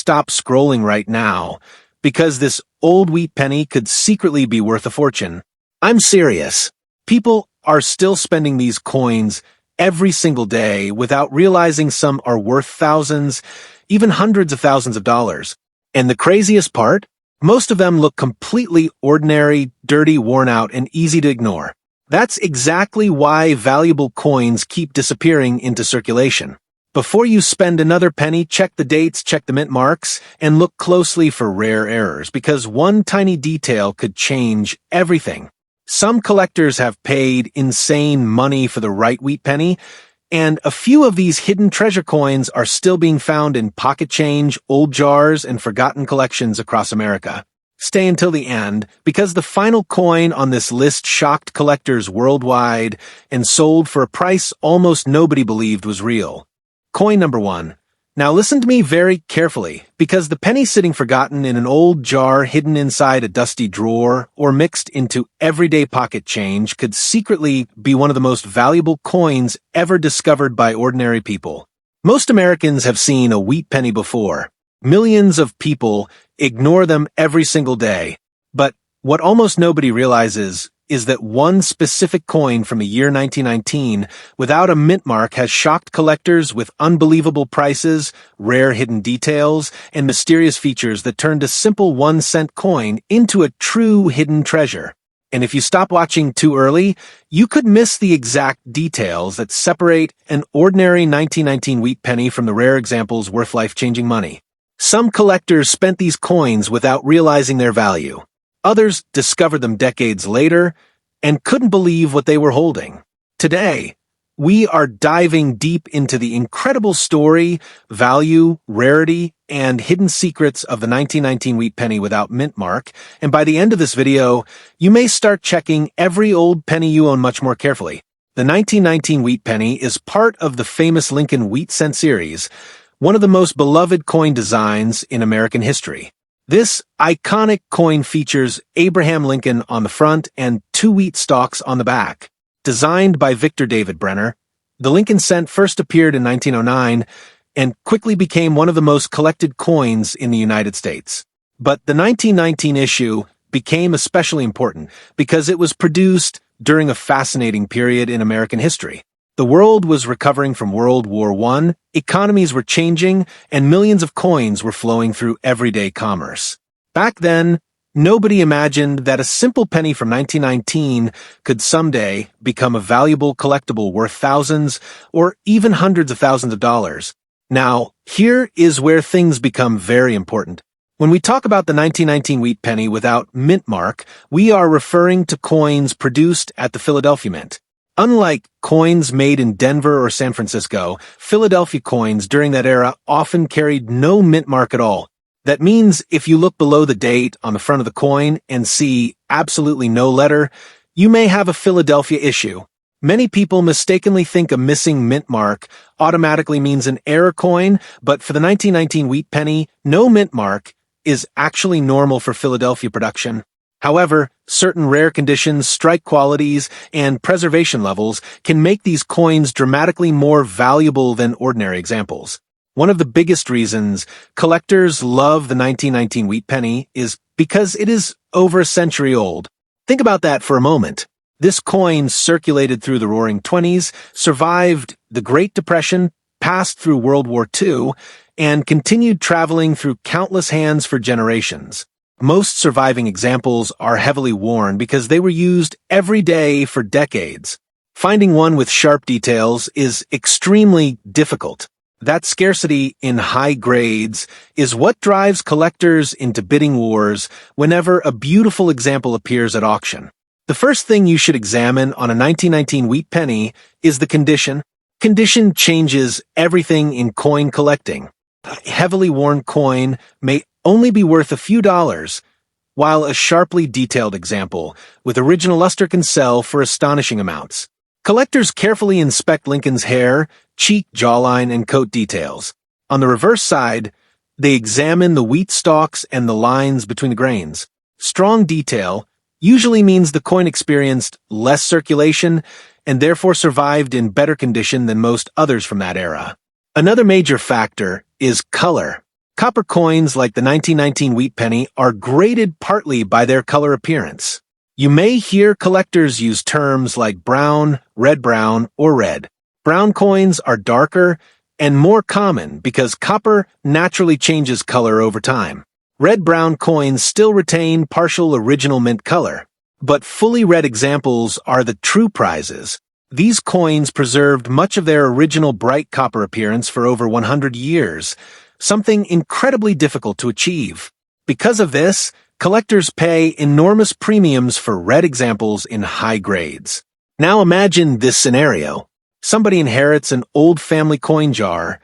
stop scrolling right now, because this old wheat penny could secretly be worth a fortune. I'm serious. People are still spending these coins every single day without realizing some are worth thousands, even hundreds of thousands of dollars. And the craziest part? Most of them look completely ordinary, dirty, worn out, and easy to ignore. That's exactly why valuable coins keep disappearing into circulation. Before you spend another penny, check the dates, check the mint marks, and look closely for rare errors, because one tiny detail could change everything. Some collectors have paid insane money for the right wheat penny, and a few of these hidden treasure coins are still being found in pocket change, old jars, and forgotten collections across America. Stay until the end, because the final coin on this list shocked collectors worldwide and sold for a price almost nobody believed was real. Coin number 1. Now listen to me very carefully, because the penny sitting forgotten in an old jar hidden inside a dusty drawer or mixed into everyday pocket change could secretly be one of the most valuable coins ever discovered by ordinary people. Most Americans have seen a wheat penny before. Millions of people ignore them every single day. But what almost nobody realizes is that one specific coin from the year 1919 without a mint mark has shocked collectors with unbelievable prices, rare hidden details, and mysterious features that turned a simple 1-cent coin into a true hidden treasure. And if you stop watching too early, you could miss the exact details that separate an ordinary 1919 wheat penny from the rare examples worth life-changing money. Some collectors spent these coins without realizing their value. Others discovered them decades later and couldn't believe what they were holding. Today, we are diving deep into the incredible story, value, rarity, and hidden secrets of the 1919 wheat penny without mint mark, and by the end of this video, you may start checking every old penny you own much more carefully. The 1919 wheat penny is part of the famous Lincoln wheat cent series, one of the most beloved coin designs in American history. This iconic coin features Abraham Lincoln on the front and 2 wheat stalks on the back. Designed by Victor David Brenner, the Lincoln cent first appeared in 1909 and quickly became one of the most collected coins in the United States. But the 1919 issue became especially important because it was produced during a fascinating period in American history. The world was recovering from World War I, economies were changing, and millions of coins were flowing through everyday commerce. Back then, nobody imagined that a simple penny from 1919 could someday become a valuable collectible worth thousands or even hundreds of thousands of dollars. Now, here is where things become very important. When we talk about the 1919 wheat penny without mint mark, we are referring to coins produced at the Philadelphia Mint. Unlike coins made in Denver or San Francisco, Philadelphia coins during that era often carried no mint mark at all. That means if you look below the date on the front of the coin and see absolutely no letter, you may have a Philadelphia issue. Many people mistakenly think a missing mint mark automatically means an error coin, but for the 1919 wheat penny, no mint mark is actually normal for Philadelphia production. However, certain rare conditions, strike qualities, and preservation levels can make these coins dramatically more valuable than ordinary examples. One of the biggest reasons collectors love the 1919 wheat penny is because it is over a century old. Think about that for a moment. This coin circulated through the Roaring '20s, survived the Great Depression, passed through World War II, and continued traveling through countless hands for generations. Most surviving examples are heavily worn because they were used every day for decades. Finding one with sharp details is extremely difficult. That scarcity in high grades is what drives collectors into bidding wars whenever a beautiful example appears at auction. The first thing you should examine on a 1919 wheat penny is the condition. Condition changes everything in coin collecting. A heavily worn coin may only be worth a few dollars, while a sharply detailed example with original luster can sell for astonishing amounts. Collectors carefully inspect Lincoln's hair, cheek, jawline, and coat details. On the reverse side, they examine the wheat stalks and the lines between the grains. Strong detail usually means the coin experienced less circulation and therefore survived in better condition than most others from that era. Another major factor is color. Copper coins like the 1919 wheat penny are graded partly by their color appearance. You may hear collectors use terms like brown, or red. Brown coins are darker and more common because copper naturally changes color over time. Red-brown coins still retain partial original mint color, but fully red examples are the true prizes. These coins preserved much of their original bright copper appearance for over 100 years, something incredibly difficult to achieve. Because of this, collectors pay enormous premiums for red examples in high grades. Now imagine this scenario. Somebody inherits an old family coin jar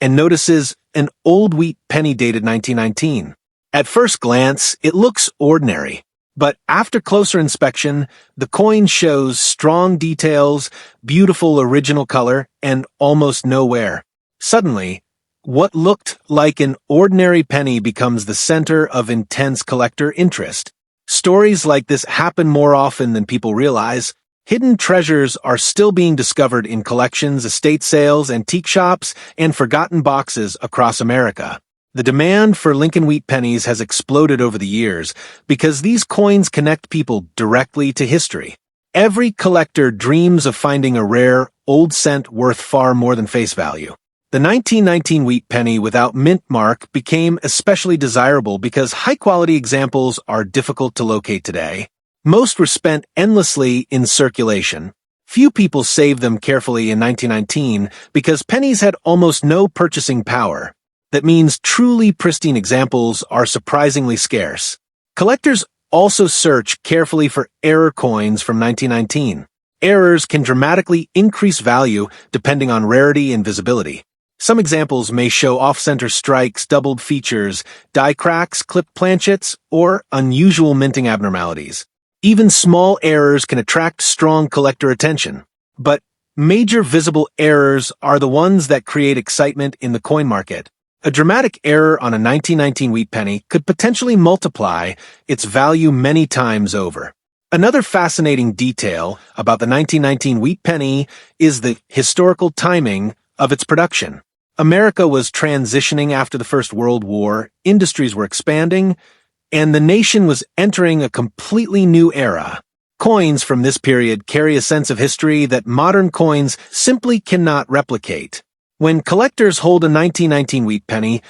and notices an old wheat penny dated 1919. At first glance, it looks ordinary, but after closer inspection, the coin shows strong details, beautiful original color, and almost no wear. Suddenly, what looked like an ordinary penny becomes the center of intense collector interest. Stories like this happen more often than people realize. Hidden treasures are still being discovered in collections, estate sales, antique shops, and forgotten boxes across America. The demand for Lincoln wheat pennies has exploded over the years because these coins connect people directly to history. Every collector dreams of finding a rare, old cent worth far more than face value. The 1919 wheat penny without mint mark became especially desirable because high-quality examples are difficult to locate today. Most were spent endlessly in circulation. Few people saved them carefully in 1919 because pennies had almost no purchasing power. That means truly pristine examples are surprisingly scarce. Collectors also search carefully for error coins from 1919. Errors can dramatically increase value depending on rarity and visibility. Some examples may show off-center strikes, doubled features, die cracks, clipped planchets, or unusual minting abnormalities. Even small errors can attract strong collector attention. But major visible errors are the ones that create excitement in the coin market. A dramatic error on a 1919 wheat penny could potentially multiply its value many times over. Another fascinating detail about the 1919 wheat penny is the historical timing of its production. America was transitioning after the First World War, industries were expanding, and the nation was entering a completely new era. Coins from this period carry a sense of history that modern coins simply cannot replicate. When collectors hold a 1919 wheat penny,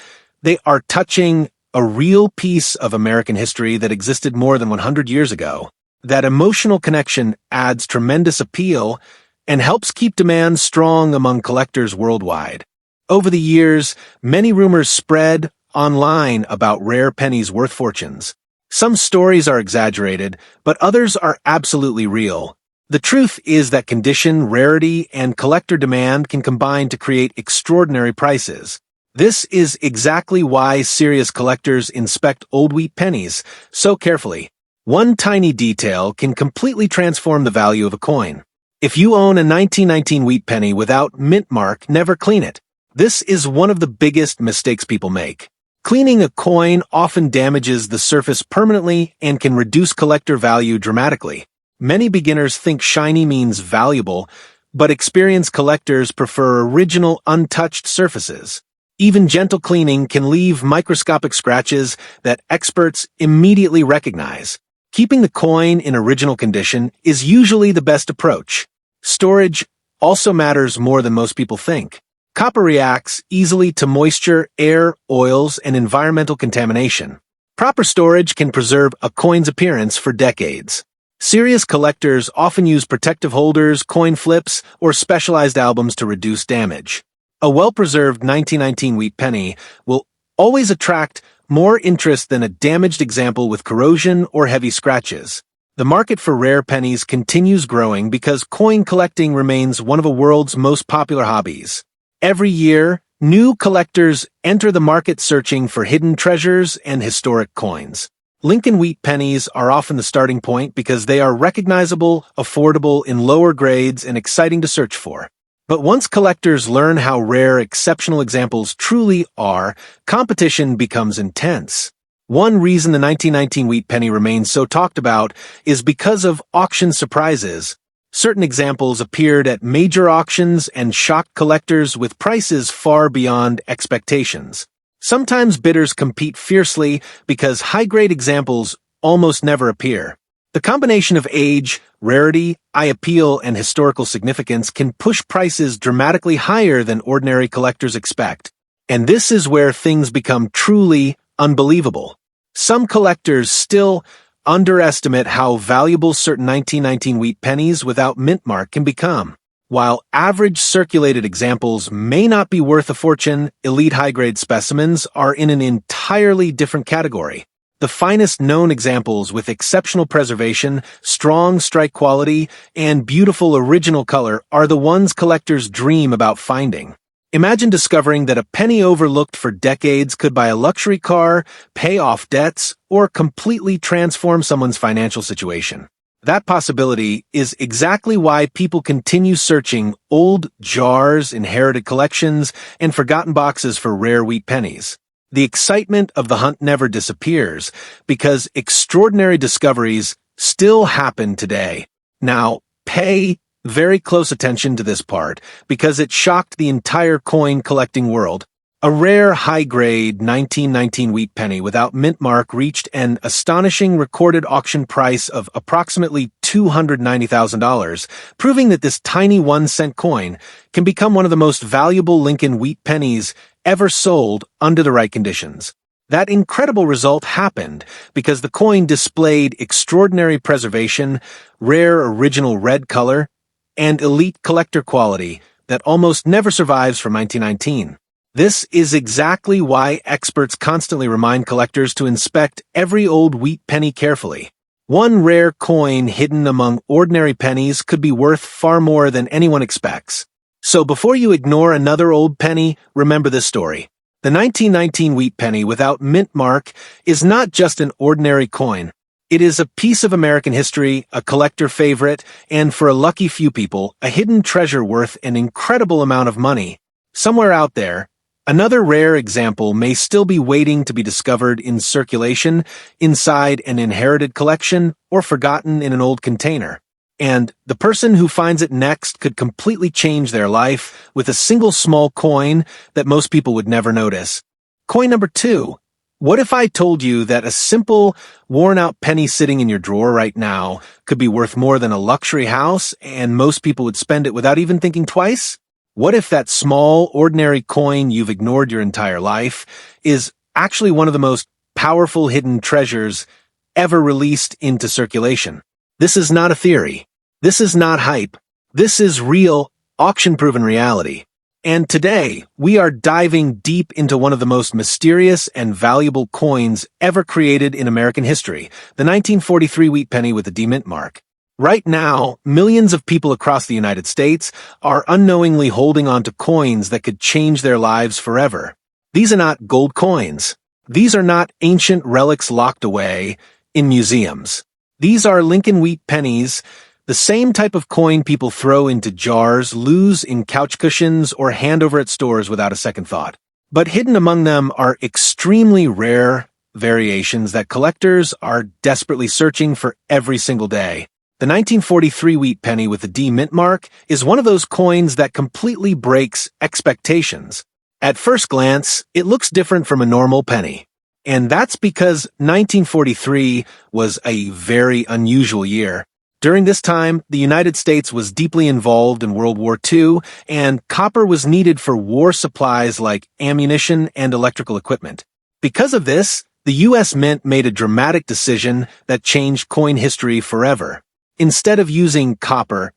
they are touching a real piece of American history that existed more than 100 years ago. That emotional connection adds tremendous appeal and helps keep demand strong among collectors worldwide. Over the years, many rumors spread online about rare pennies worth fortunes. Some stories are exaggerated, but others are absolutely real. The truth is that condition, rarity, and collector demand can combine to create extraordinary prices. This is exactly why serious collectors inspect old wheat pennies so carefully. One tiny detail can completely transform the value of a coin. If you own a 1919 wheat penny without mint mark, never clean it. This is one of the biggest mistakes people make. Cleaning a coin often damages the surface permanently and can reduce collector value dramatically. Many beginners think shiny means valuable, but experienced collectors prefer original, untouched surfaces. Even gentle cleaning can leave microscopic scratches that experts immediately recognize. Keeping the coin in original condition is usually the best approach. Storage also matters more than most people think. Copper reacts easily to moisture, air, oils, and environmental contamination. Proper storage can preserve a coin's appearance for decades. Serious collectors often use protective holders, coin flips, or specialized albums to reduce damage. A well-preserved 1919 wheat penny will always attract more interest than a damaged example with corrosion or heavy scratches. The market for rare pennies continues growing because coin collecting remains one of the world's most popular hobbies. Every year, new collectors enter the market searching for hidden treasures and historic coins. Lincoln wheat pennies are often the starting point because they are recognizable, affordable in lower grades, and exciting to search for. But once collectors learn how rare exceptional examples truly are, competition becomes intense. One reason the 1919 wheat penny remains so talked about is because of auction surprises. Certain examples appeared at major auctions and shocked collectors with prices far beyond expectations. Sometimes bidders compete fiercely because high-grade examples almost never appear. The combination of age, rarity, eye appeal, and historical significance can push prices dramatically higher than ordinary collectors expect. And this is where things become truly unbelievable. Some collectors still underestimate how valuable certain 1919 wheat pennies without mint mark can become. While average circulated examples may not be worth a fortune, elite high-grade specimens are in an entirely different category. The finest known examples with exceptional preservation, strong strike quality, and beautiful original color are the ones collectors dream about finding. Imagine discovering that a penny overlooked for decades could buy a luxury car, pay off debts, or completely transform someone's financial situation. That possibility is exactly why people continue searching old jars, inherited collections, and forgotten boxes for rare wheat pennies. The excitement of the hunt never disappears because extraordinary discoveries still happen today. Now, pay very close attention to this part because it shocked the entire coin collecting world. A rare high-grade 1919 wheat penny without mint mark reached an astonishing recorded auction price of approximately $290,000, proving that this tiny 1-cent coin can become one of the most valuable Lincoln wheat pennies ever sold under the right conditions. That incredible result happened because the coin displayed extraordinary preservation, rare original red color, and elite collector quality that almost never survives from 1919. This is exactly why experts constantly remind collectors to inspect every old wheat penny carefully. One rare coin hidden among ordinary pennies could be worth far more than anyone expects. So before you ignore another old penny, remember this story. The 1919 wheat penny without mint mark is not just an ordinary coin. It is a piece of American history, a collector favorite, and for a lucky few people, a hidden treasure worth an incredible amount of money. Somewhere out there, another rare example may still be waiting to be discovered in circulation, inside an inherited collection, or forgotten in an old container. And the person who finds it next could completely change their life with a single small coin that most people would never notice. Coin number 2. What if I told you that a simple, worn-out penny sitting in your drawer right now could be worth more than a luxury house and most people would spend it without even thinking twice? What if that small, ordinary coin you've ignored your entire life is actually one of the most powerful hidden treasures ever released into circulation? This is not a theory. This is not hype. This is real, auction-proven reality. And today, we are diving deep into one of the most mysterious and valuable coins ever created in American history, the 1943 wheat penny with the D-mint mark. Right now, millions of people across the United States are unknowingly holding on to coins that could change their lives forever. These are not gold coins. These are not ancient relics locked away in museums. These are Lincoln wheat pennies, the same type of coin people throw into jars, lose in couch cushions, or hand over at stores without a second thought. But hidden among them are extremely rare variations that collectors are desperately searching for every single day. The 1943 wheat penny with the D mint mark is one of those coins that completely breaks expectations. At first glance, it looks different from a normal penny. And that's because 1943 was a very unusual year. During this time, the United States was deeply involved in World War II, and copper was needed for war supplies like ammunition and electrical equipment. Because of this, the U.S. Mint made a dramatic decision that changed coin history forever. Instead of using copper,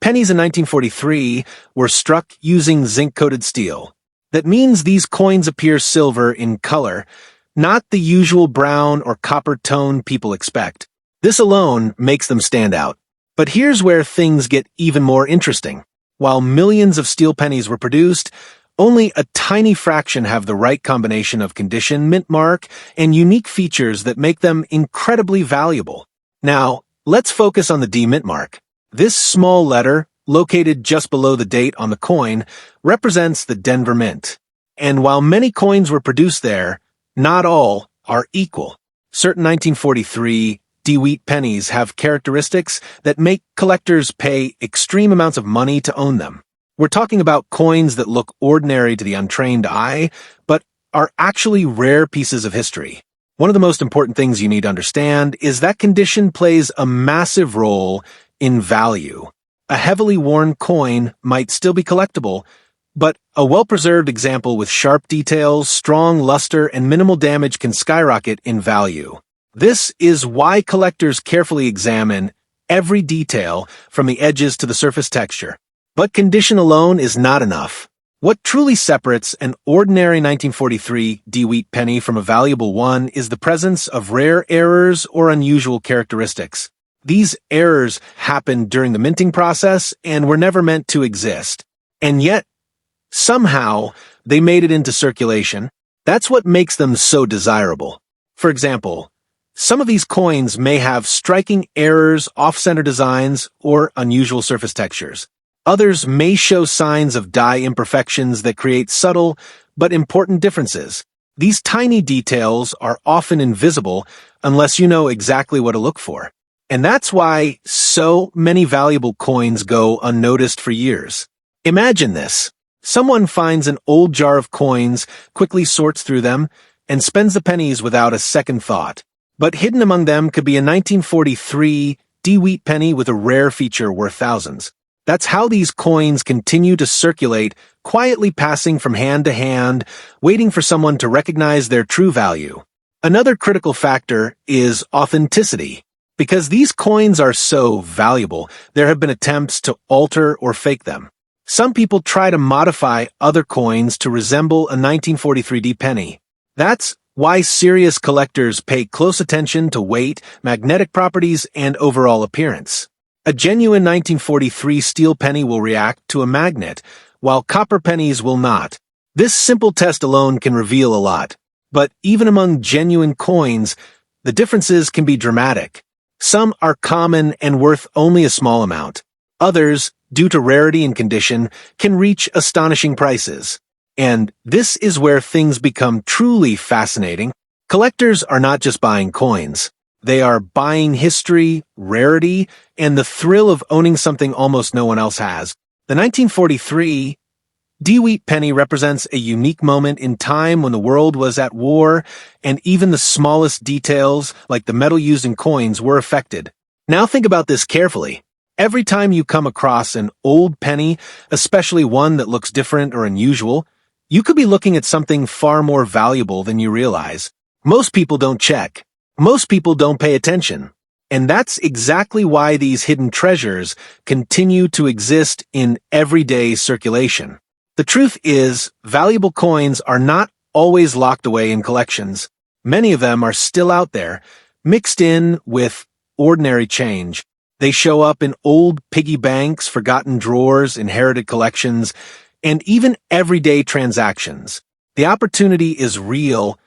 pennies in 1943 were struck using zinc-coated steel. That means these coins appear silver in color, not the usual brown or copper tone people expect. This alone makes them stand out. But here's where things get even more interesting. While millions of steel pennies were produced, only a tiny fraction have the right combination of condition, mint mark, and unique features that make them incredibly valuable. Now, let's focus on the D mint mark. This small letter, located just below the date on the coin, represents the Denver Mint. And while many coins were produced there, not all are equal. Certain 1943 D-wheat pennies have characteristics that make collectors pay extreme amounts of money to own them. We're talking about coins that look ordinary to the untrained eye, but are actually rare pieces of history. One of the most important things you need to understand is that condition plays a massive role in value. A heavily worn coin might still be collectible, but a well-preserved example with sharp details, strong luster, and minimal damage can skyrocket in value. This is why collectors carefully examine every detail from the edges to the surface texture. But condition alone is not enough. What truly separates an ordinary 1943 Wheat penny from a valuable one is the presence of rare errors or unusual characteristics. These errors happened during the minting process and were never meant to exist. And yet, somehow, they made it into circulation. That's what makes them so desirable. For example, some of these coins may have striking errors, off-center designs, or unusual surface textures. Others may show signs of die imperfections that create subtle but important differences. These tiny details are often invisible unless you know exactly what to look for. And that's why so many valuable coins go unnoticed for years. Imagine this. Someone finds an old jar of coins, quickly sorts through them, and spends the pennies without a second thought. But hidden among them could be a 1943 Wheat penny with a rare feature worth thousands. That's how these coins continue to circulate, quietly passing from hand to hand, waiting for someone to recognize their true value. Another critical factor is authenticity. Because these coins are so valuable, there have been attempts to alter or fake them. Some people try to modify other coins to resemble a 1943 penny. That's why serious collectors pay close attention to weight, magnetic properties, and overall appearance. A genuine 1943 steel penny will react to a magnet, while copper pennies will not. This simple test alone can reveal a lot. But even among genuine coins, the differences can be dramatic. Some are common and worth only a small amount. Others, due to rarity and condition, can reach astonishing prices. And this is where things become truly fascinating. Collectors are not just buying coins. They are buying history, rarity, and the thrill of owning something almost no one else has. The 1943 Wheat penny represents a unique moment in time when the world was at war, and even the smallest details, like the metal used in coins, were affected. Now think about this carefully. Every time you come across an old penny, especially one that looks different or unusual, you could be looking at something far more valuable than you realize. Most people don't check. Most people don't pay attention. And that's exactly why these hidden treasures continue to exist in everyday circulation. The truth is, valuable coins are not always locked away in collections. Many of them are still out there, mixed in with ordinary change. They show up in old piggy banks, forgotten drawers, inherited collections, and even everyday transactions. The opportunity is real,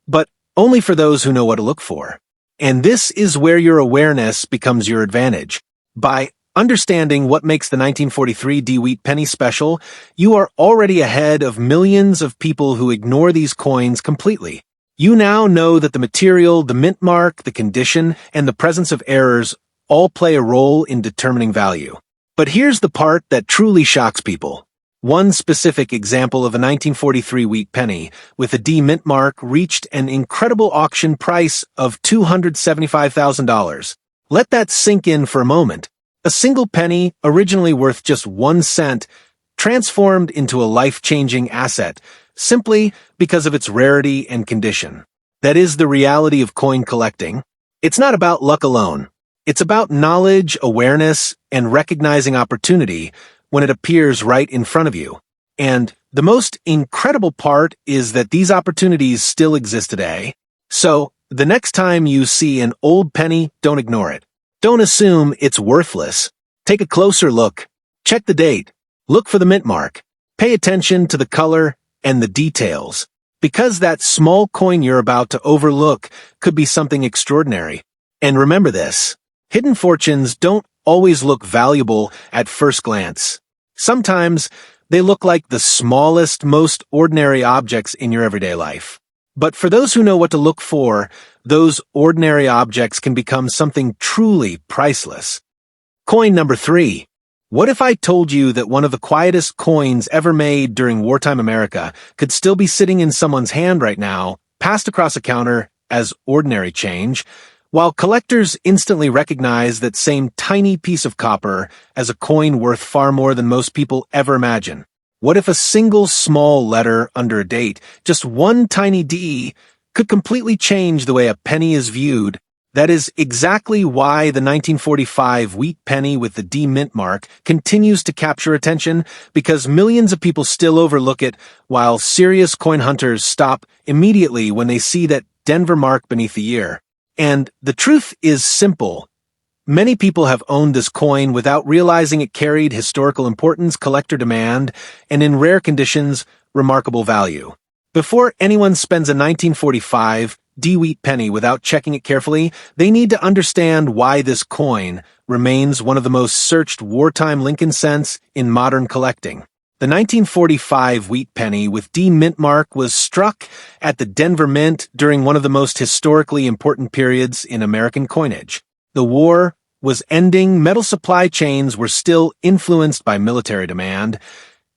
but only for those who know what to look for. And this is where your awareness becomes your advantage. By understanding what makes the 1943 Wheat penny special, you are already ahead of millions of people who ignore these coins completely. You now know that the material, the mint mark, the condition, and the presence of errors all play a role in determining value. But here's the part that truly shocks people. One specific example of a 1943 Wheat penny with a D mint mark reached an incredible auction price of $275,000. Let that sink in for a moment. A single penny, originally worth just 1 cent, transformed into a life-changing asset, simply because of its rarity and condition. That is the reality of coin collecting. It's not about luck alone. It's about knowledge, awareness, and recognizing opportunity when it appears right in front of you. And the most incredible part is that these opportunities still exist today. So, the next time you see an old penny, don't ignore it. Don't assume it's worthless. Take a closer look. Check the date. Look for the mint mark. Pay attention to the color and the details. Because that small coin you're about to overlook could be something extraordinary. And remember this. Hidden fortunes don't always look valuable at first glance. Sometimes they look like the smallest, most ordinary objects in your everyday life. But for those who know what to look for, those ordinary objects can become something truly priceless. Coin number 3. What if I told you that one of the quietest coins ever made during wartime America could still be sitting in someone's hand right now, passed across a counter as ordinary change, while collectors instantly recognize that same tiny piece of copper as a coin worth far more than most people ever imagine? What if a single small letter under a date, just one tiny D, could completely change the way a penny is viewed? That is exactly why the 1945 Wheat Penny with the D mint mark continues to capture attention, because millions of people still overlook it, while serious coin hunters stop immediately when they see that Denver mark beneath the ear. And the truth is simple. Many people have owned this coin without realizing it carried historical importance, collector demand, and in rare conditions, remarkable value. Before anyone spends a 1945 D-Wheat penny without checking it carefully, they need to understand why this coin remains one of the most searched wartime Lincoln cents in modern collecting. The 1945 Wheat Penny with D mint mark was struck at the Denver Mint during one of the most historically important periods in American coinage. The war was ending, metal supply chains were still influenced by military demand,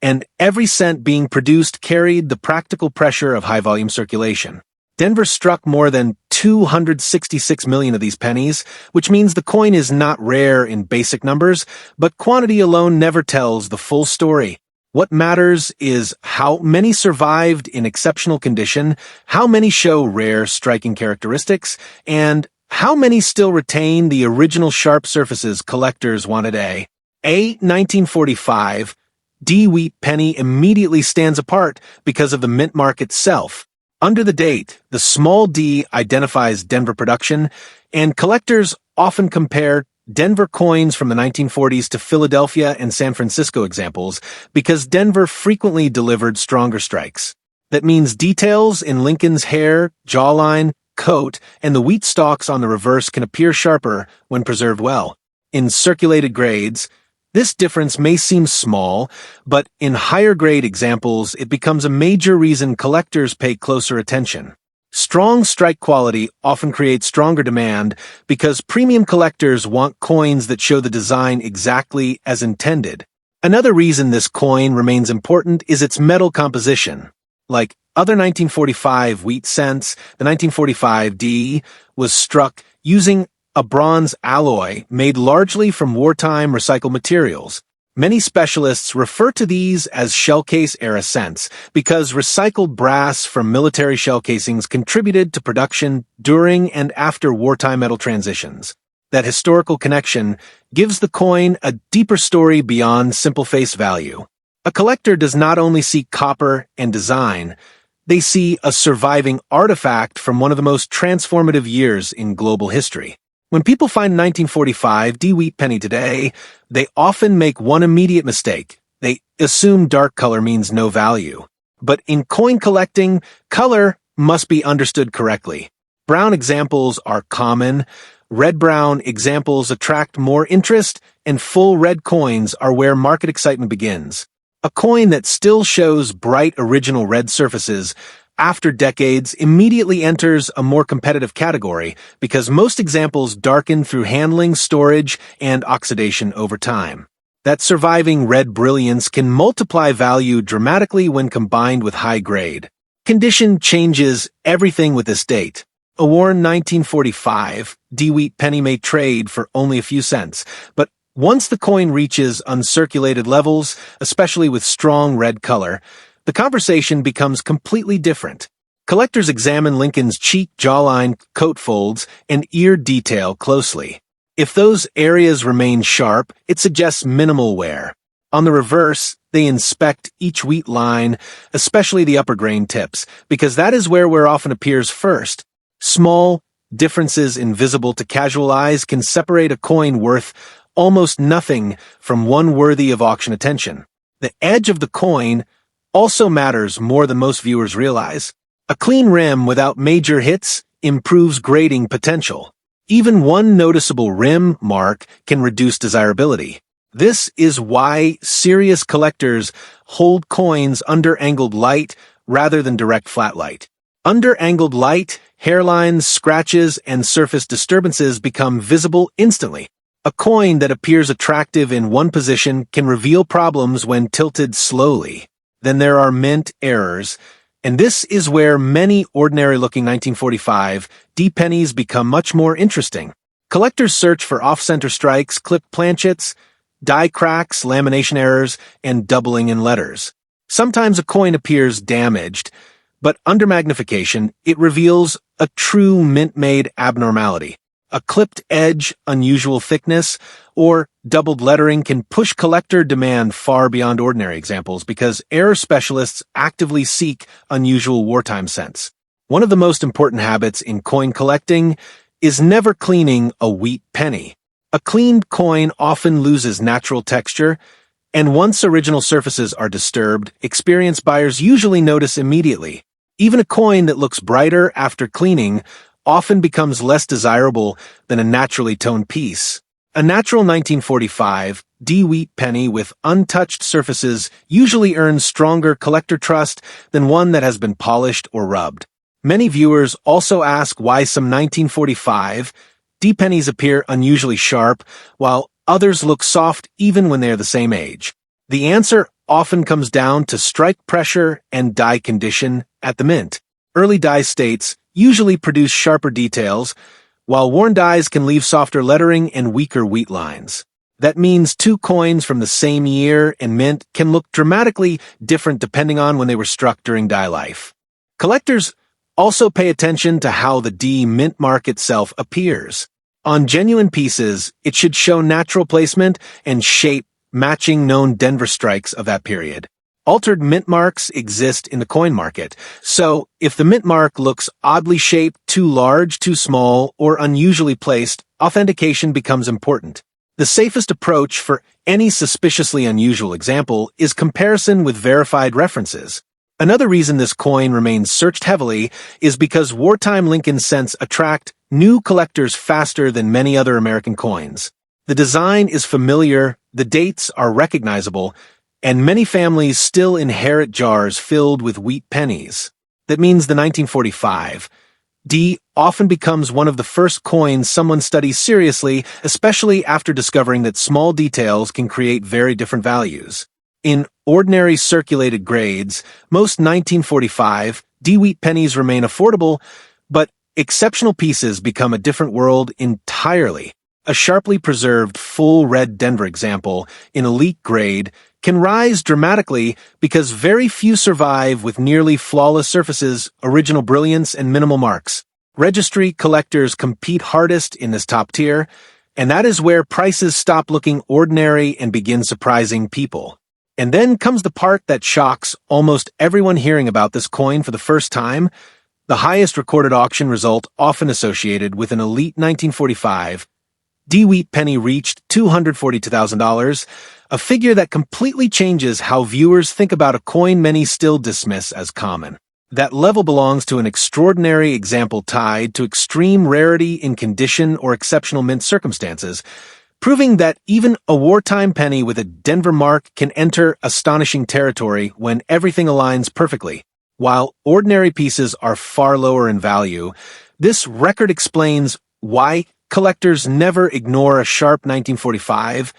and every cent being produced carried the practical pressure of high-volume circulation. Denver struck more than 266 million of these pennies, which means the coin is not rare in basic numbers, but quantity alone never tells the full story. What matters is how many survived in exceptional condition, how many show rare striking characteristics, and how many still retain the original sharp surfaces collectors want today. A 1945 D Wheat Penny immediately stands apart because of the mint mark itself. Under the date, the small d identifies Denver production, and collectors often compare Denver coins from the 1940s to Philadelphia and San Francisco examples because Denver frequently delivered stronger strikes. That means details in Lincoln's hair, jawline, coat, and the wheat stalks on the reverse can appear sharper when preserved well. In circulated grades, this difference may seem small, but in higher-grade examples, it becomes a major reason collectors pay closer attention. Strong strike quality often creates stronger demand because premium collectors want coins that show the design exactly as intended. Another reason this coin remains important is its metal composition. Like other 1945 wheat cents, the 1945 D was struck using a bronze alloy made largely from wartime recycled materials. Many specialists refer to these as shell case-era cents because recycled brass from military shell casings contributed to production during and after wartime metal transitions. That historical connection gives the coin a deeper story beyond simple face value. A collector does not only see copper and design, they see a surviving artifact from one of the most transformative years in global history. When people find 1945 D-Wheat Penny today, they often make one immediate mistake. They assume dark color means no value. But in coin collecting, color must be understood correctly. Brown examples are common, red-brown examples attract more interest, and full red coins are where market excitement begins. A coin that still shows bright original red surfaces after decades immediately enters a more competitive category because most examples darken through handling, storage, and oxidation over time. That surviving red brilliance can multiply value dramatically when combined with high grade. Condition changes everything with this date. A worn 1945 D-Wheat penny may trade for only a few cents, but once the coin reaches uncirculated levels, especially with strong red color, the conversation becomes completely different. Collectors examine Lincoln's cheek, jawline, coat folds, and ear detail closely. If those areas remain sharp, it suggests minimal wear. On the reverse, they inspect each wheat line, especially the upper grain tips, because that is where wear often appears first. Small differences invisible to casual eyes can separate a coin worth almost nothing from one worthy of auction attention. The edge of the coin also matters more than most viewers realize. A clean rim without major hits improves grading potential. Even one noticeable rim mark can reduce desirability. This is why serious collectors hold coins under angled light rather than direct flat light. Under angled light, hairlines, scratches, and surface disturbances become visible instantly. A coin that appears attractive in one position can reveal problems when tilted slowly. Then there are mint errors, and this is where many ordinary-looking 1945 D pennies become much more interesting. Collectors search for off-center strikes, clipped planchets, die cracks, lamination errors, and doubling in letters. Sometimes a coin appears damaged, but under magnification, it reveals a true mint-made abnormality. A clipped edge, unusual thickness, or doubled lettering can push collector demand far beyond ordinary examples because error specialists actively seek unusual wartime scents. One of the most important habits in coin collecting is never cleaning a wheat penny. A cleaned coin often loses natural texture, and once original surfaces are disturbed, experienced buyers usually notice immediately. Even a coin that looks brighter after cleaning often becomes less desirable than a naturally toned piece. A natural 1945 D wheat penny with untouched surfaces usually earns stronger collector trust than one that has been polished or rubbed. Many viewers also ask why some 1945 D pennies appear unusually sharp, while others look soft even when they are the same age. The answer often comes down to strike pressure and die condition at the mint. Early die states usually produce sharper details, while worn dies can leave softer lettering and weaker wheat lines. That means two coins from the same year and mint can look dramatically different depending on when they were struck during die life. Collectors also pay attention to how the D mint mark itself appears. On genuine pieces, it should show natural placement and shape matching known Denver strikes of that period. Altered mint marks exist in the coin market, so if the mint mark looks oddly shaped, too large, too small, or unusually placed, authentication becomes important. The safest approach for any suspiciously unusual example is comparison with verified references. Another reason this coin remains searched heavily is because wartime Lincoln cents attract new collectors faster than many other American coins. The design is familiar, the dates are recognizable, and many families still inherit jars filled with wheat pennies. That means the 1945 D often becomes one of the first coins someone studies seriously, especially after discovering that small details can create very different values. In ordinary circulated grades, most 1945 D wheat pennies remain affordable, but exceptional pieces become a different world entirely. A sharply preserved full red Denver example in elite grade can rise dramatically because very few survive with nearly flawless surfaces, original brilliance, and minimal marks. Registry collectors compete hardest in this top tier, and that is where prices stop looking ordinary and begin surprising people. And then comes the part that shocks almost everyone hearing about this coin for the first time: the highest recorded auction result often associated with an elite 1945 D wheat penny reached $242,000, a figure that completely changes how viewers think about a coin many still dismiss as common. That level belongs to an extraordinary example tied to extreme rarity in condition or exceptional mint circumstances, proving that even a wartime penny with a Denver mark can enter astonishing territory when everything aligns perfectly. While ordinary pieces are far lower in value, this record explains why collectors never ignore a sharp 1945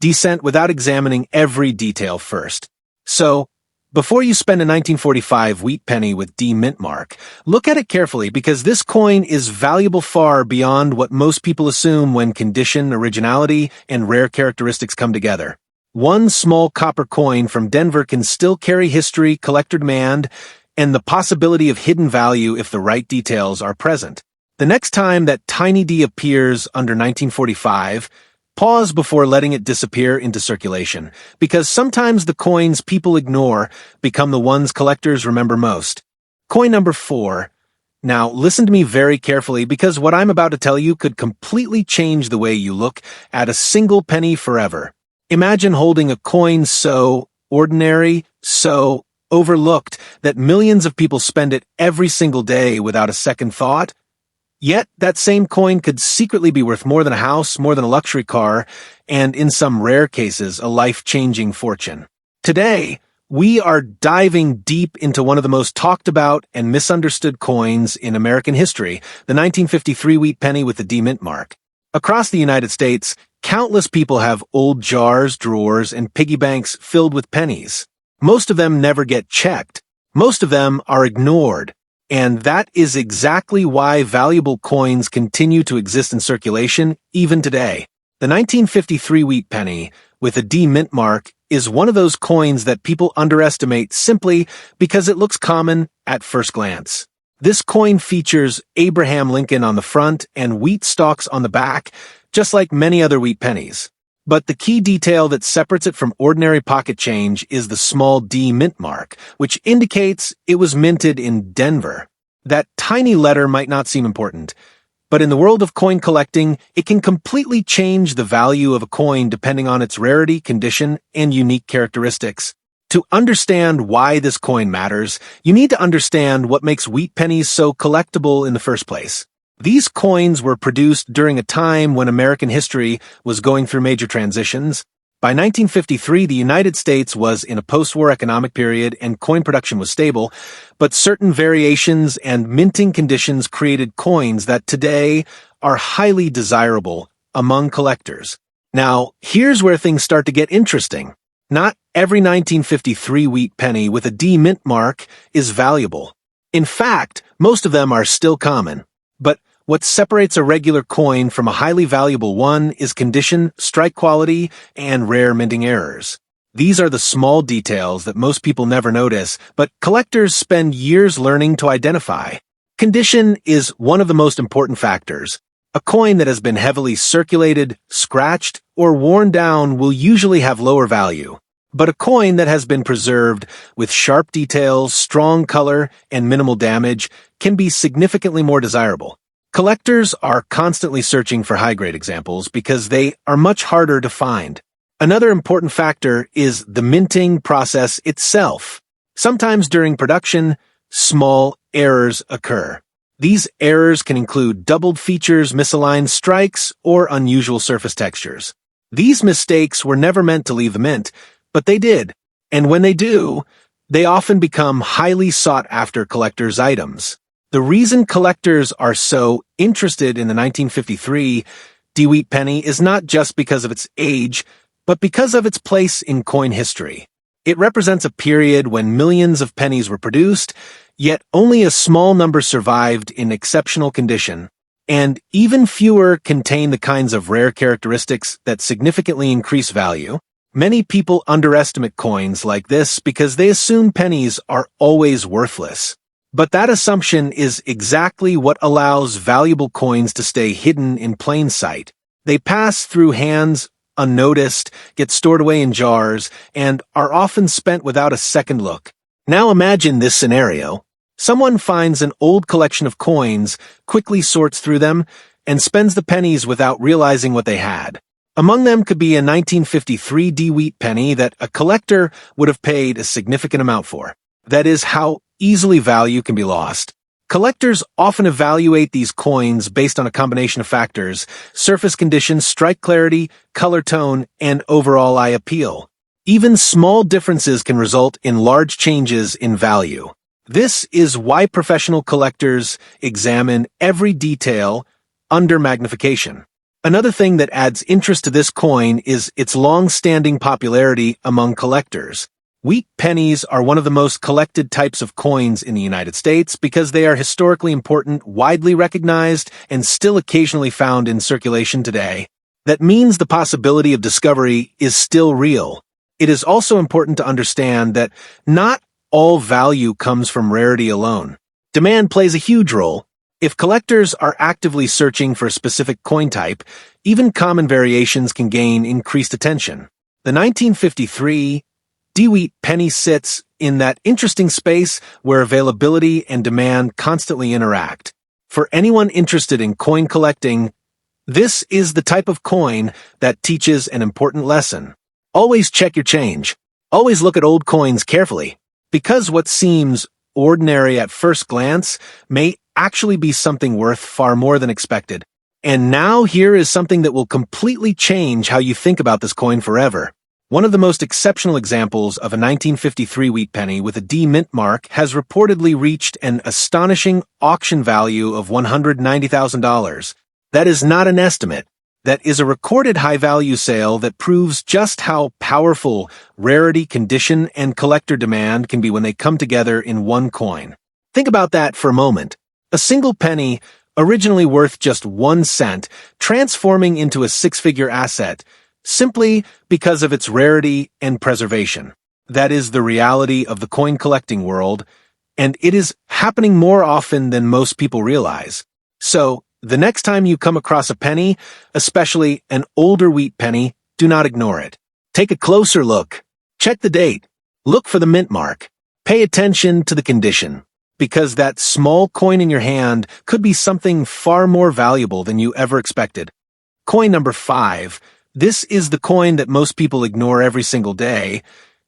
descent without examining every detail first. So, before you spend a 1945 wheat penny with D mint mark, look at it carefully because this coin is valuable far beyond what most people assume when condition, originality, and rare characteristics come together. One small copper coin from Denver can still carry history, collector demand, and the possibility of hidden value if the right details are present. The next time that tiny D appears under 1945, pause before letting it disappear into circulation, because sometimes the coins people ignore become the ones collectors remember most. Coin number 4. Now, listen to me very carefully because what I'm about to tell you could completely change the way you look at a single penny forever. Imagine holding a coin so ordinary, so overlooked, that millions of people spend it every single day without a second thought. Yet, that same coin could secretly be worth more than a house, more than a luxury car, and in some rare cases, a life-changing fortune. Today, we are diving deep into one of the most talked about and misunderstood coins in American history, the 1953 wheat penny with the D mint mark. Across the United States, Countless people have old jars, drawers, and piggy banks filled with pennies. Most of them never get checked. Most of them are ignored. And that is exactly why valuable coins continue to exist in circulation even today. The 1953 wheat penny, with a D mint mark, is one of those coins that people underestimate simply because it looks common at first glance. This coin features Abraham Lincoln on the front and wheat stalks on the back, just like many other wheat pennies. But the key detail that separates it from ordinary pocket change is the small D mint mark, which indicates it was minted in Denver. That tiny letter might not seem important, but in the world of coin collecting, it can completely change the value of a coin depending on its rarity, condition, and unique characteristics. To understand why this coin matters, you need to understand what makes wheat pennies so collectible in the first place. These coins were produced during a time when American history was going through major transitions. By 1953, the United States was in a post-war economic period and coin production was stable, but certain variations and minting conditions created coins that today are highly desirable among collectors. Now, here's where things start to get interesting. Not every 1953 wheat penny with a D mint mark is valuable. In fact, most of them are still common. But what separates a regular coin from a highly valuable one is condition, strike quality, and rare minting errors. These are the small details that most people never notice, but collectors spend years learning to identify. Condition is one of the most important factors. A coin that has been heavily circulated, scratched, or worn down will usually have lower value. But a coin that has been preserved with sharp details, strong color, and minimal damage can be significantly more desirable. Collectors are constantly searching for high-grade examples because they are much harder to find. Another important factor is the minting process itself. Sometimes during production, small errors occur. These errors can include doubled features, misaligned strikes, or unusual surface textures. These mistakes were never meant to leave the mint, but they did. And when they do, they often become highly sought-after collectors' items. The reason collectors are so interested in the 1953 D wheat penny is not just because of its age, but because of its place in coin history. It represents a period when millions of pennies were produced, yet only a small number survived in exceptional condition, and even fewer contain the kinds of rare characteristics that significantly increase value. Many people underestimate coins like this because they assume pennies are always worthless. But that assumption is exactly what allows valuable coins to stay hidden in plain sight. They pass through hands unnoticed, get stored away in jars, and are often spent without a second look. Now imagine this scenario. Someone finds an old collection of coins, quickly sorts through them, and spends the pennies without realizing what they had. Among them could be a 1953 D wheat penny that a collector would have paid a significant amount for. That is how easily value can be lost. Collectors often evaluate these coins based on a combination of factors: surface condition, strike clarity, color tone, and overall eye appeal. Even small differences can result in large changes in value. This is why professional collectors examine every detail under magnification. Another thing that adds interest to this coin is its long-standing popularity among collectors. Wheat pennies are one of the most collected types of coins in the United States because they are historically important, widely recognized, and still occasionally found in circulation today. That means the possibility of discovery is still real. It is also important to understand that not all value comes from rarity alone. Demand plays a huge role. If collectors are actively searching for a specific coin type, even common variations can gain increased attention. The 1953 D wheat penny sits in that interesting space where availability and demand constantly interact. For anyone interested in coin collecting, this is the type of coin that teaches an important lesson. Always check your change. Always look at old coins carefully, because what seems ordinary at first glance may actually be something worth far more than expected. And now here is something that will completely change how you think about this coin forever. One of the most exceptional examples of a 1953 wheat penny with a D mint mark has reportedly reached an astonishing auction value of $190,000. That is not an estimate. that is a recorded high-value sale that proves just how powerful rarity, condition, and collector demand can be when they come together in one coin. Think about that for a moment. A single penny, originally worth just 1 cent, transforming into a six-figure asset, simply because of its rarity and preservation. That is the reality of the coin collecting world, and it is happening more often than most people realize. So, the next time you come across a penny, especially an older wheat penny, do not ignore it. Take a closer look. Check the date. Look for the mint mark. Pay attention to the condition, because that small coin in your hand could be something far more valuable than you ever expected. Coin number 5. This is the coin that most people ignore every single day,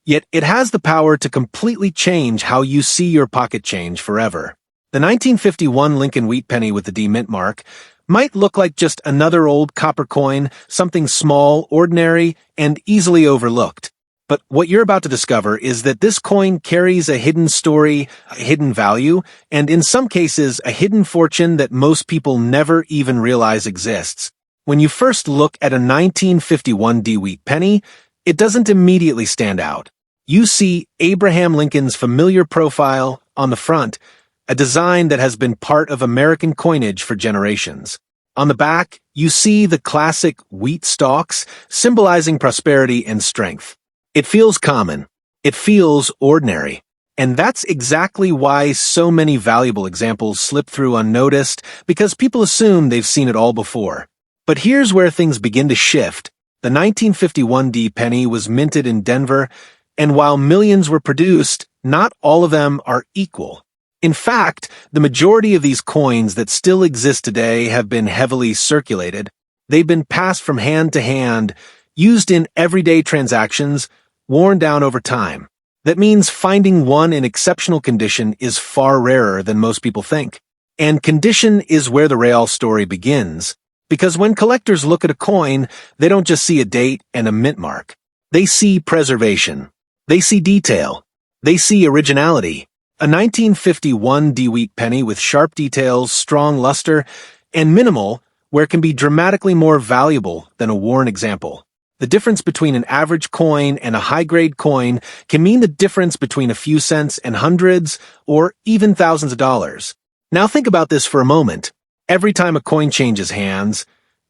yet it has the power to completely change how you see your pocket change forever. The 1951 Lincoln Wheat Penny with the D mint mark might look like just another old copper coin, something small, ordinary, and easily overlooked. But what you're about to discover is that this coin carries a hidden story, a hidden value, and in some cases, a hidden fortune that most people never even realize exists. When you first look at a 1951 D wheat penny, it doesn't immediately stand out. You see Abraham Lincoln's familiar profile on the front, a design that has been part of American coinage for generations. On the back, you see the classic wheat stalks, symbolizing prosperity and strength. It feels common. It feels ordinary. And that's exactly why so many valuable examples slip through unnoticed, because people assume they've seen it all before. But here's where things begin to shift. The 1951 D penny was minted in Denver, and while millions were produced, not all of them are equal. In fact, the majority of these coins that still exist today have been heavily circulated. They've been passed from hand to hand, used in everyday transactions, worn down over time. That means finding one in exceptional condition is far rarer than most people think. And condition is where the real story begins. Because when collectors look at a coin, they don't just see a date and a mint mark. They see preservation. They see detail. They see originality. A 1951 D wheat penny with sharp details, strong luster, and minimal, where it can be dramatically more valuable than a worn example. The difference between an average coin and a high-grade coin can mean the difference between a few cents and hundreds, or even thousands of dollars. Now think about this for a moment. Every time a coin changes hands,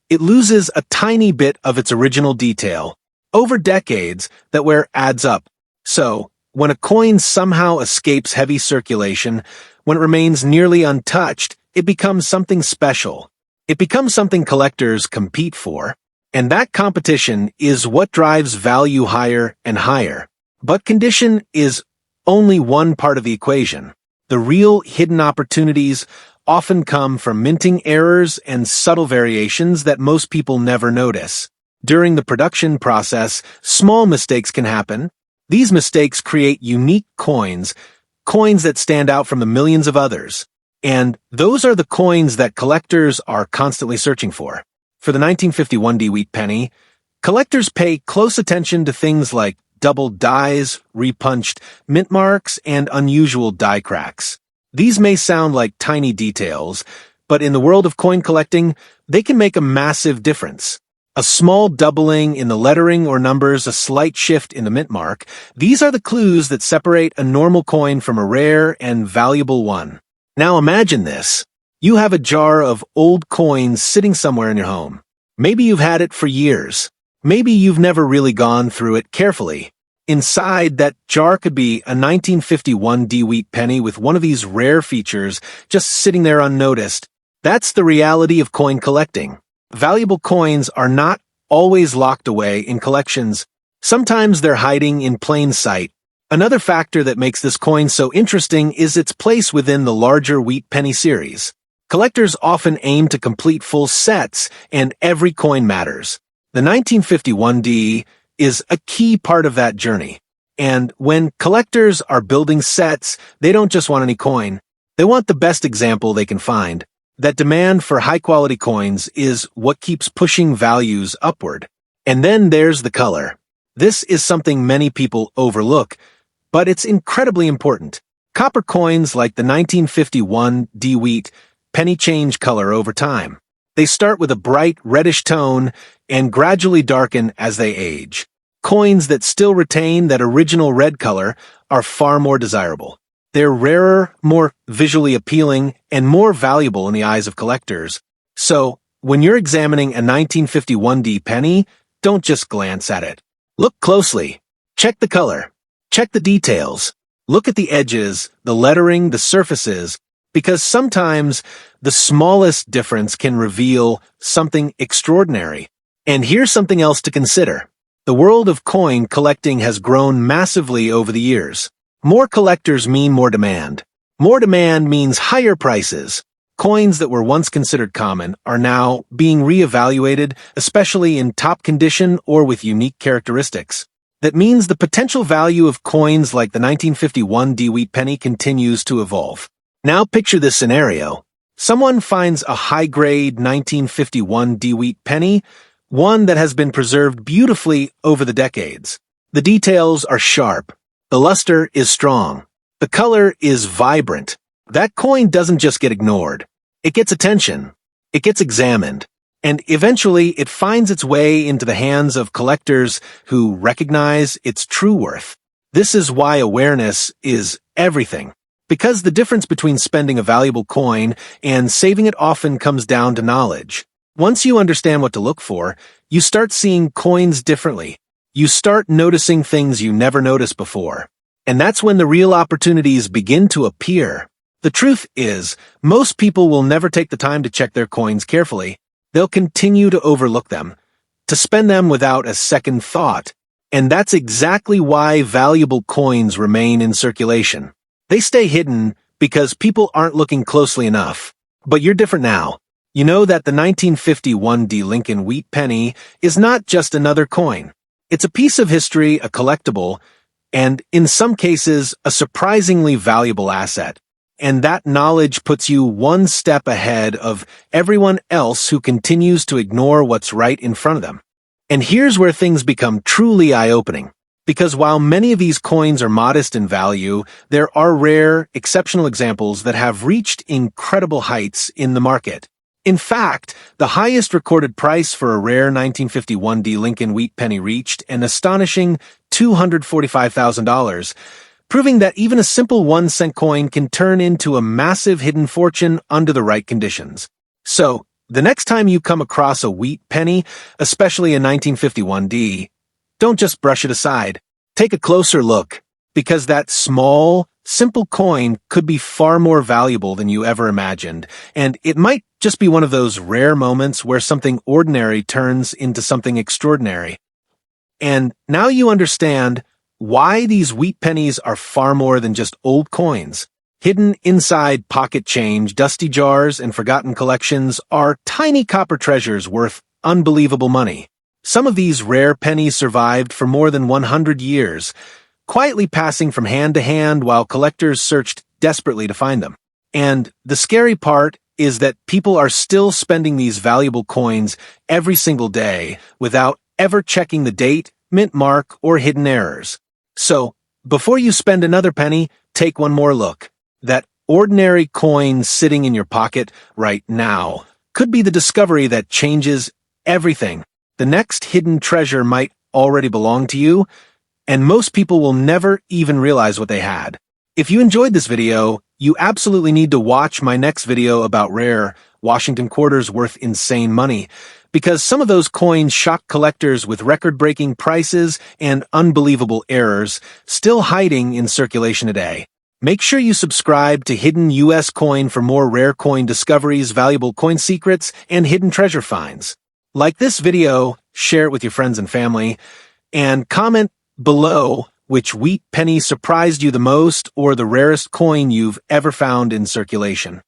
it loses a tiny bit of its original detail. Over decades, that wear adds up. So, when a coin somehow escapes heavy circulation, when it remains nearly untouched, it becomes something special. It becomes something collectors compete for, and that competition is what drives value higher and higher. But condition is only one part of the equation. The real hidden opportunities often come from minting errors and subtle variations that most people never notice. During the production process, small mistakes can happen. These mistakes create unique coins that stand out from the millions of others. And those are the coins that collectors are constantly searching for. For the 1951 D wheat penny, collectors pay close attention to things like double dies, repunched mint marks, and unusual die cracks. These may sound like tiny details, but in the world of coin collecting, they can make a massive difference. A small doubling in the lettering or numbers, a slight shift in the mint mark, these are the clues that separate a normal coin from a rare and valuable one. Now imagine this. You have a jar of old coins sitting somewhere in your home. Maybe you've had it for years. Maybe you've never really gone through it carefully. Inside that jar could be a 1951 D wheat penny with one of these rare features just sitting there unnoticed. That's the reality of coin collecting. Valuable coins are not always locked away in collections. Sometimes they're hiding in plain sight. Another factor that makes this coin so interesting is its place within the larger wheat penny series. Collectors often aim to complete full sets, and every coin matters. The 1951 D is a key part of that journey. And when collectors are building sets, they don't just want any coin. They want the best example they can find. That demand for high-quality coins is what keeps pushing values upward. And then there's the color. This is something many people overlook, but it's incredibly important. Copper coins like the 1951 D wheat penny change color over time. They start with a bright reddish tone and gradually darken as they age. Coins that still retain that original red color are far more desirable. They're rarer, more visually appealing, and more valuable in the eyes of collectors. So, when you're examining a 1951D penny, don't just glance at it. Look closely. Check the color. Check the details. Look at the edges, the lettering, the surfaces, because sometimes the smallest difference can reveal something extraordinary. And here's something else to consider. The world of coin collecting has grown massively over the years. More collectors mean more demand. More demand means higher prices. Coins that were once considered common are now being reevaluated, especially in top condition or with unique characteristics. That means the potential value of coins like the 1951D Wheat Penny continues to evolve. Now picture this scenario. Someone finds a high-grade 1951D Wheat Penny, one that has been preserved beautifully over the decades. The details are sharp. The luster is strong. The color is vibrant. That coin doesn't just get ignored. It gets attention. It gets examined. And eventually it finds its way into the hands of collectors who recognize its true worth. This is why awareness is everything. Because the difference between spending a valuable coin and saving it often comes down to knowledge. Once you understand what to look for, you start seeing coins differently. You start noticing things you never noticed before. And that's when the real opportunities begin to appear. The truth is, most people will never take the time to check their coins carefully. They'll continue to overlook them, to spend them without a second thought. And that's exactly why valuable coins remain in circulation. They stay hidden because people aren't looking closely enough. But you're different now. You know that the 1951D Lincoln Wheat Penny is not just another coin. It's a piece of history, a collectible, and in some cases, a surprisingly valuable asset. And that knowledge puts you one step ahead of everyone else who continues to ignore what's right in front of them. And here's where things become truly eye-opening. Because while many of these coins are modest in value, there are rare, exceptional examples that have reached incredible heights in the market. In fact, the highest recorded price for a rare 1951D Lincoln Wheat Penny reached an astonishing $245,000, proving that even a simple 1-cent coin can turn into a massive hidden fortune under the right conditions. So, the next time you come across a wheat penny, especially a 1951D, don't just brush it aside. Take a closer look, because that small, simple coin could be far more valuable than you ever imagined, and it might just be one of those rare moments where something ordinary turns into something extraordinary. And now you understand why these wheat pennies are far more than just old coins. Hidden inside pocket change, dusty jars, and forgotten collections are tiny copper treasures worth unbelievable money. Some of these rare pennies survived for more than 100 years, quietly passing from hand to hand while collectors searched desperately to find them. And the scary part is that people are still spending these valuable coins every single day without ever checking the date, mint mark, or hidden errors. So, before you spend another penny, take one more look. That ordinary coin sitting in your pocket right now could be the discovery that changes everything. The next hidden treasure might already belong to you, and most people will never even realize what they had. If you enjoyed this video, you absolutely need to watch my next video about rare Washington quarters worth insane money, because some of those coins shock collectors with record-breaking prices and unbelievable errors still hiding in circulation today. Make sure you subscribe to Hidden US Coin for more rare coin discoveries, valuable coin secrets, and hidden treasure finds. Like this video, share it with your friends and family, and comment below which wheat penny surprised you the most or the rarest coin you've ever found in circulation.